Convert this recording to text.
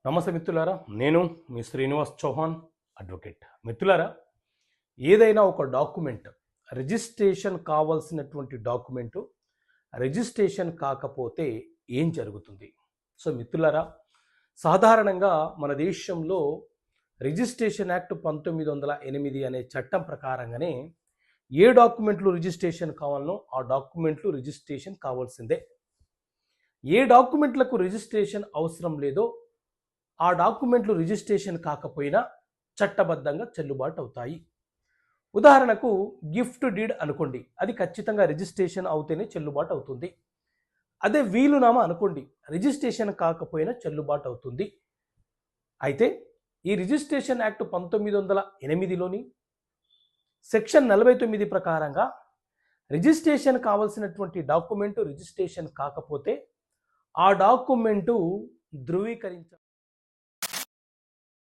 నమస్తే మిత్రులారా, నేను మీ శ్రీనివాస్ చౌహాన్ అడ్వకేట్. మిత్రులారా, ఏదైనా ఒక డాక్యుమెంట్ రిజిస్ట్రేషన్ కావాల్సినటువంటి డాక్యుమెంటు రిజిస్ట్రేషన్ కాకపోతే ఏం జరుగుతుంది? సో మిత్రులారా, సాధారణంగా మన దేశంలో రిజిస్ట్రేషన్ యాక్ట్ 1908 అనే చట్టం ప్రకారంగానే ఏ డాక్యుమెంట్లు రిజిస్ట్రేషన్ కావాలనో ఆ డాక్యుమెంట్లు రిజిస్ట్రేషన్ కావాల్సిందే. ఏ డాక్యుమెంట్లకు రిజిస్ట్రేషన్ అవసరం లేదో ఆ డాక్యుమెంట్లు రిజిస్ట్రేషన్ కాకపోయినా చట్టబద్ధంగా చెల్లుబాటు అవుతాయి. ఉదాహరణకు గిఫ్ట్ డీడ్ అనుకోండి, అది ఖచ్చితంగా రిజిస్ట్రేషన్ అవుతేనే చెల్లుబాటు అవుతుంది. అదే వీలునామా అనుకోండి, రిజిస్ట్రేషన్ కాకపోయినా చెల్లుబాటు అవుతుంది. అయితే ఈ రిజిస్ట్రేషన్ యాక్ట్ 1908లోని సెక్షన్ 49 ప్రకారంగా రిజిస్ట్రేషన్ కావాల్సినటువంటి డాక్యుమెంటు రిజిస్ట్రేషన్ కాకపోతే ఆ డాక్యుమెంటు ధృవీకరించ